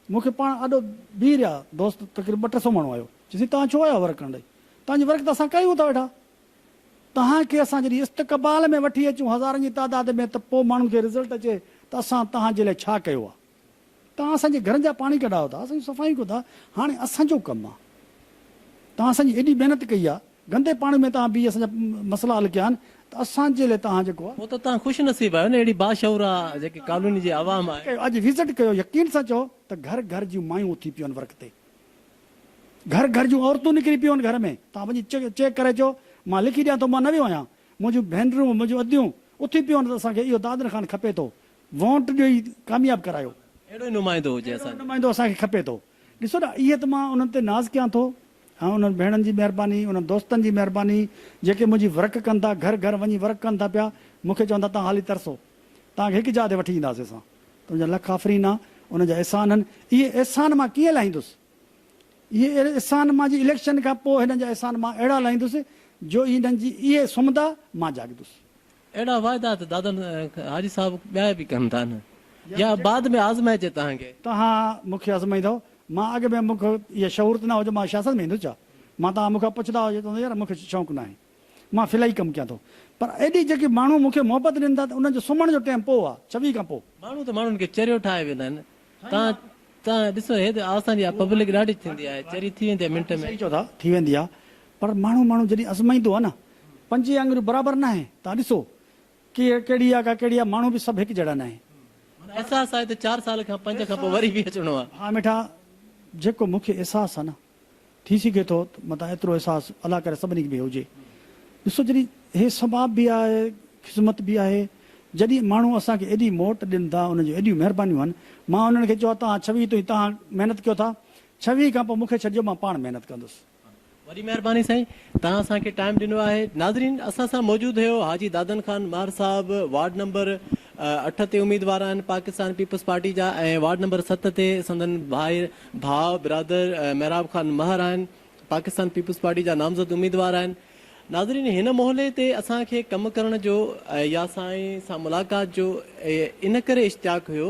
मूंखे पाण ॾाढो बीह रहिया दोस्त, तक़रीबन 200 माण्हू आयो, चई तव्हां छो आया वर्क करण? तव्हांजी वर्क त असां कयूं था वेठा, तव्हांखे असां जॾहिं इस्तक़बाल में वठी अचूं हज़ारनि जी तादाद में त पोइ माण्हुनि खे रिज़ल्ट अचे त असां तव्हांजे लाइ छा कयो आहे। तव्हां असांजे घरनि जा पाणी कढायो था, असांजी सफ़ाई कयो था, हाणे असांजो कमु आहे। तव्हां असांजी एॾी महिनत कई आहे, गंदे पाणी में तव्हां बीह असांजा मसला हल कया आहिनि, त असांजे लाइ तव्हां जेको आहे वो तो तव्हां ख़ुशि नसीब आहियो न, अहिड़ी बाशऊर आहे जेकी कॉलोनी जी आवाम आहे। कयो। अॼु विज़िट कयो, यकीन सां चओ त घर घर जूं मायूं उथी पियूं आहिनि वर्क ते, घर घर जूं औरतूं निकिरी पियूं आहिनि घर में। तव्हां वञी चेक करे अचो, मां लिखी ॾियां थो, मां न वियो आहियां, मुंहिंजूं भेनरूं मुंहिंजूं अदियूं उथी पियूं आहिनि त असांखे इहो दादन खान खपे थो, वोट ॾेई कामयाबु करायो, अहिड़ो ई नुमाइंदो हुजे असांजो। नुमाइंदो असांखे खपे थो। ॾिसो न, इहे त मां उन्हनि ते नाज़ कयां थो, ऐं उन्हनि भेणनि जी महिरबानी, उन्हनि दोस्तनि जी महिरबानी जेके मुंहिंजी वर्क कनि था, घर घर वञी वर्क कनि था पिया, मूंखे चवंदा तव्हां हाली तरसो, तव्हांखे हिकु जाइ ते वठी ईंदासीं असां, तुंहिंजा लख आफ़रीन आहे, उनजा एहसान आहिनि। इहे एहसान मां कीअं लाहींदुसि, इहे एहसान मां जी इलेक्शन खां पोइ हिननि जा एहसान मां अहिड़ा लाहींदुसि जो हिननि जी इहे सुम्हंदा मां जाॻंदुसि। अहिड़ा वाइदा त दादन हाजी साहब ॿिया बि कनि था न, या बाद में आज़माइजे तव्हांखे। तव्हां मूंखे आज़माईंदव, मां अॻु में मूंखे इहा शहूरत न हुजे, मां सियासत में ईंदुसि छा? मां तव्हां मूंखां पुछंदा हुजे त यार मूंखे शौक़ु न आहे, मां फिलहाई कमु कयां थो, पर एॾी जेकी माण्हू मूंखे मोहबत ॾियनि था त उन्हनि जो सुम्हण जो टाइम पोइ आहे 26 खां पोइ। माण्हू त माण्हुनि खे चरियो ठाहे वेंदा आहिनि। तव्हां ॾिसो, हे त असांजी पब्लिक ॾाढी थींदी आहे, चरी थी वेंदी आहे मिंट में। सही चओ था, थी वेंदी आहे, पर माण्हू जॾहिं आज़माईंदो आहे न, 5 आङुरियूं बराबरि न आहे। तव्हां ॾिसो कहिड़ी आहे का कहिड़ी आहे, माण्हू बि सभु हिकु जहिड़ा न आहे। अहसास आहे त 4 साल खां 5 खां पोइ वरी बि अचिणो आहे। हा मिठा, जेको मूंखे अहसासु आहे न, थी सघे थो मतिलबु एतिरो अहसासु अलाह करे सभिनी खे बि हुजे। ॾिसो जॾहिं हे सवाब बि आहे, ख़िदमत बि आहे, जॾहिं माण्हू असांखे एॾी मोट ॾियनि था, उन्हनि जूं एॾियूं महिरबानियूं आहिनि। मां उन्हनि खे चयो तव्हां 26 ताईं तव्हां महिनत कयो था, 26 खां पोइ मूंखे छॾिजो, मां पाण महिनत कंदुसि। वरी महिरबानी साईं, तव्हां असांखे टाइम ॾिनो आहे। नाज़रीन, असां सां मौजूदु हुयो हाजी दादन खान महर साहब, वार्ड नंबर 8 ते उम्मीदवार आहिनि पाकिस्तान पीपल्स पार्टी जा, ऐं वार्ड नंबर 7 ते संदन भाउ बिरादर मेहराब खान महर आहिनि, पाकिस्तान पीपल्स पार्टी जा नामज़द उम्मीदवार आहिनि। नाज़रीन, हिन मोहल्ले ते असांखे कमु करण जो या साईं सां मुलाक़ात जो इन करे इश्तियाक़ हुयो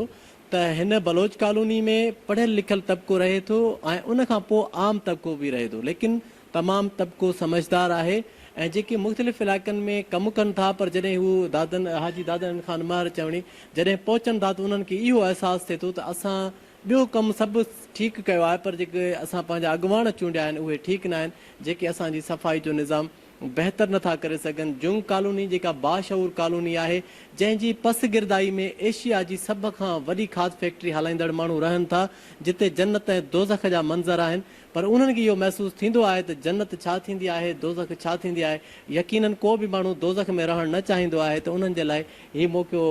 त हिन बलोच कॉलोनी में पढ़ियल लिखियल तबिको रहे थो ऐं उन खां पोइ आम तबिको बि रहे थो, लेकिन तमामु तबिको समझदार आहे ऐं जेके मुख़्तलिफ़ इलाइक़नि में कमु कनि था, पर जॾहिं हू हाजी दादन खान महर चवणी जॾहिं पहुचनि था त उन्हनि खे इहो अहसासु थिए थो त असां ॿियो कमु सभु ठीकु कयो आहे, पर जेके असां पंहिंजा अॻुवान चूंडिया आहिनि उहे ठीकु न आहिनि, जेके असांजी सफ़ाई जो निज़ाम बहितर नथा करे सघनि। जुंग कॉलोनी जेका बाशऊर कॉलोनी आहे, जंहिंजी पस गिरदाई में एशिया जी सभ खां वॾी खाद फैक्ट्री हलाईंदड़ माण्हू रहनि था, जिते जन्नत ऐं दोज़ख जा मंज़र आहिनि, पर उन्हनि खे इहो महसूसु थींदो आहे त जन्नत छा थींदी आहे, दोज़ख छा थींदी आहे। यकीनन को बि माण्हू दोज़ख में रहणु न चाहींदो आहे, त उन्हनि जे लाइ हीउ मौक़ो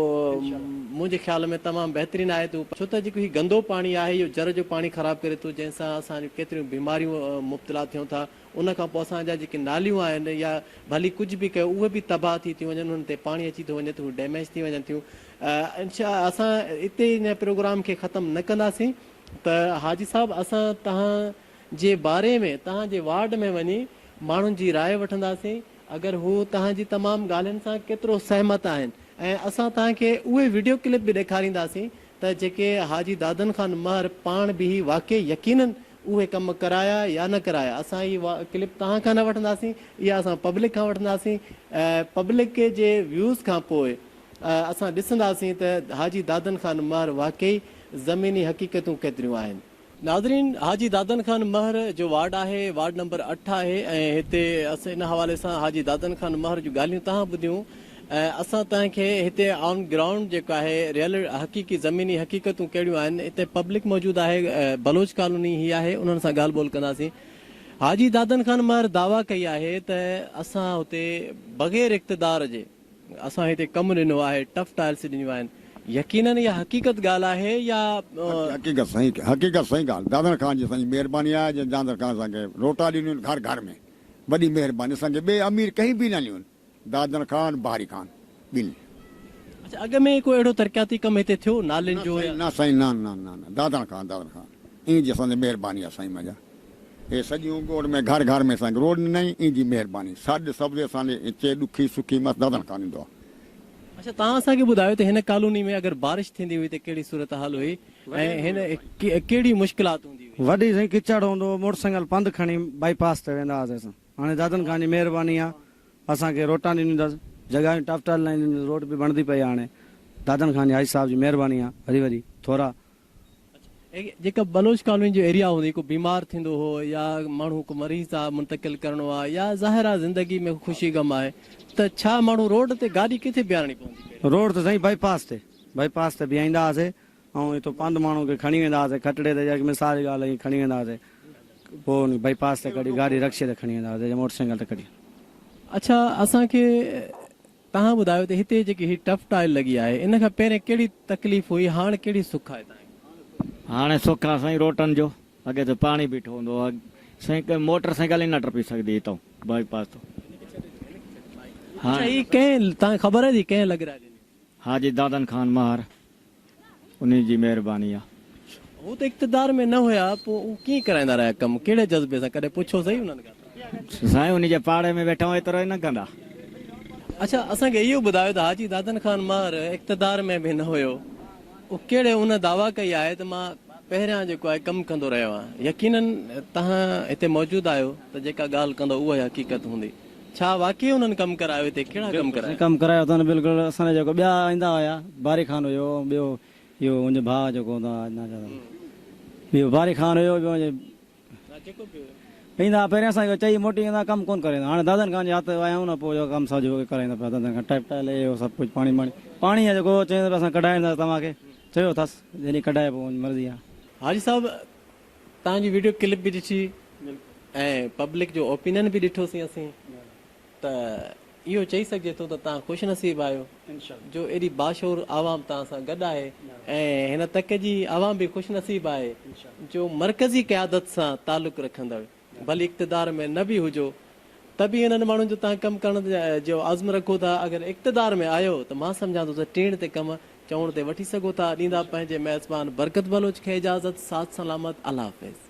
मुंहिंजे ख़्याल में तमामु बहितरीनु आहे। छो त जेको हीउ गंदो पाणी आहे, इहो जर जो पाणी ख़राबु करे थो, जंहिंसां असां केतिरियूं बीमारियूं मुब्तला थियूं था। उन खां पोइ असांजा जेके नालियूं आहिनि या भली कुझु बि कयो, उहे बि तबाह थी थियूं वञनि, उन्हनि ते पाणी अची थो वञे, त उहे डैमेज थी वञनि थियूं। असां हिते हिन प्रोग्राम खे ख़तमु न कंदासीं त हाजी साहब, असां तव्हांजे बारे में तव्हांजे वार्ड में वञी माण्हुनि जी राय वठंदासीं, अगरि हू तव्हांजी तमामु ॻाल्हियुनि सां केतिरो सहमत आहिनि, ऐं असां तव्हांखे उहे वीडियो क्लिप बि ॾेखारींदासीं त जेके हाजी दादन खान महर पाण बि वाक़ई यकीनन उहे कमु कराया या न कराया। असां इहा क्लिप तव्हां खां न वठंदासीं, इहा असां पब्लिक खां वठंदासीं। पब्लिक जे व्यूज़ खां पोइ असां ॾिसंदासीं त हाजी दादन खान महर वाक़ई ज़मीनी हक़ीक़तूं केतिरियूं आहिनि। नाज़रीन, हाजी दादन खान महर जो वार्ड आहे, वार्ड नंबर 8 आहे, ऐं हिते असां इन हवाले सां हाजी दादन खान महर जूं ॻाल्हियूं तव्हां ॿुधियूं। असां तव्हांखे हिते ऑन ग्राउंड जेको आहे रियल हक़ीक़ी ज़मीनी हक़ीक़तूं कहिड़ियूं आहिनि, हिते पब्लिक मौजूदु आहे, बलोच कॉलोनी ही आहे, उन्हनि सां ॻाल्हि ॿोल कंदासीं। हाजी दादन खान महर दावा कई आहे त असां हुते बग़ैर इक़्तिदार जे असां हिते कमु ॾिनो आहे, टफ टाइल्स ॾिनियूं आहिनि। यकीनन इहा हक़ीक़त ॻाल्हि आहे या हक़ीक़त सही ॻाल्हि। दादन खान जी असांजी महिरबानी आहे, जंहिं दादन खान असांखे रोटा ॾिनियूं घर घर में, वॾी महिरबानी। असांखे ॿिए अमीर कहीं बि न ॾिनियूं, दादन खान बहारी खान ॿिनि। अच्छा, अॻ में को अहिड़ो तरक़ियाती कमु हिते थियो नालियुनि जो? न साईं, न न न, दादन खान ईअं जी असांजी महिरबानी आहे साईं मुंहिंजा। हे सॼियूं ॻोठ में घर घर में असांखे रोड ॾिनई, ईअं जी महिरबानी। सॾु सभु असांजे हिते ॾुखी सुखी मस्तु दादन खान ईंदो आहे। अच्छा, तव्हां असांखे ॿुधायो त हिन कॉलोनी में अगरि बारिश थींदी हुई त कहिड़ी सूरत हाल हुई ऐं हिन कहिड़ी मुश्किलात हूंदी हुई? वॾी किचड़ हूंदो, मोटरसाइकिल पंधु खणी बाईपास ते वेंदा हुआसीं असां। हाणे दादन खान जी महिरबानी आहे, असांखे रोटां ॾिनियूं अथसि, जॻहियूं टफ टल लाइन, रोड बि बणंदी पई आहे हाणे। दादन खान हाजी साहब जी महिरबानी आहे, वरी वरी थोरा। जेका बलोच कॉलोनी जो एरिया हूंदी, को बीमार थींदो हो या माण्हू को मरीज़ आहे मुंतकिल करिणो आहे या ज़ाहिर आहे ज़िंदगी में ख़ुशी गम आहे, त छा माण्हू रोड ते गाॾी किथे बीहारणी पवंदी? रोड ते साईं बाईपास ते बीहाईंदा हुआसीं, ऐं हितो पंधु माण्हू खे खणी वेंदा हुआसीं, खटड़े ते या मिसाल जी ॻाल्हि आहे खणी वेंदा हुआसीं, पोइ बाईपास ते कढी गाॾी रक्शे ते खणी वेंदा हुआसीं, मोटरसाइकिल ते कढी। अच्छा, असांखे तव्हां ॿुधायो त हिते जेकी ही टफ टाइल लॻी आहे, इन खां पहिरें कहिड़ी तकलीफ़ हुई, हाणे कहिड़ी सुख आहे तव्हांखे? हाणे सुख आहे साईं रोटनि जो, अॻे त पाणी बीठो हूंदो आहे, साईं मोटरसाइकिल ई न टपी सघंदी हितां बाईपास तो। अच्छा, ही कंहिं तव्हांखे ख़बर आहे जी कंहिं लॻ रहा है? हाजी दादन खान महार, उन्ही जी महिरबानी आहे। हू त इक़्तिदार में न हुया, पोइ हू कीअं कराईंदा रहिया कमु, कहिड़े जज़्बे सां? कॾहिं पुछो सही उन्हनि खां? साईं उन जे पाड़े में वेठा एतिरो ई न कंदा। अच्छा, असांखे इहो ॿुधायो त हाजी दादन खान मार इक़्तिदार में बि न हुयो, उहो कहिड़े उन दावा कई आहे त मां पहिरियां जेको आहे कमु कंदो रहियो आहियां। यकीनन तव्हां हिते मौजूदु आहियो त जेका ॻाल्हि कंदो उहा हक़ीक़त हूंदी। छा वाक़ई उन्हनि कमु करायो हिते? कहिड़ा कमु कराया? कमु करायो अथनि बिल्कुलु। असांजे जेको ॿिया ईंदा हुया, बारी खान हुयो, ॿियो इहो मुंहिंजो भाउ जेको हूंदो आहे, ॿियो बारी खान हुयो, ॿियो ईंदा पहिरियां असांखे चई मोटी ईंदा, कमु कोन करे। हाणे दादन खान जे हथ आहियूं न, पोइ कमु सॼो कराईंदा पिया दादन खान, टाइप टाइल इहो सभु कुझु। पाणी आहे जेको चईंदा असां कढाईंदा तव्हांखे, चयो अथसि जॾहिं कढाए पोइ मर्ज़ी आहे। हाजी साहब, तव्हांजी वीडियो क्लिप बि ॾिठी ऐं पब्लिक जो ओपिनियन बि ॾिठोसीं असीं, त इहो चई सघिजे थो त तव्हां ख़ुशि नसीब आहियो जो एॾी बाशूर आवाम तव्हां सां गॾु आहे, ऐं हिन तक जी आवाम बि ख़ुशि नसीब आहे जो मरकज़ी क़यादत सां तालुक़ु रखंदड़, भली इक़्तिदार में न बि हुजो त बि हिननि माण्हुनि जो तव्हां कमु करण जो आज़म रखो था। अगरि इक़्तिदार में आहियो त मां सम्झां थो त टीण ते कमु चवण ते वठी सघो था। ॾींदा पंहिंजे मेज़बान बरकत बलोच खे इजाज़त, साथ सलामत, अल्लाह हाफ़िज़।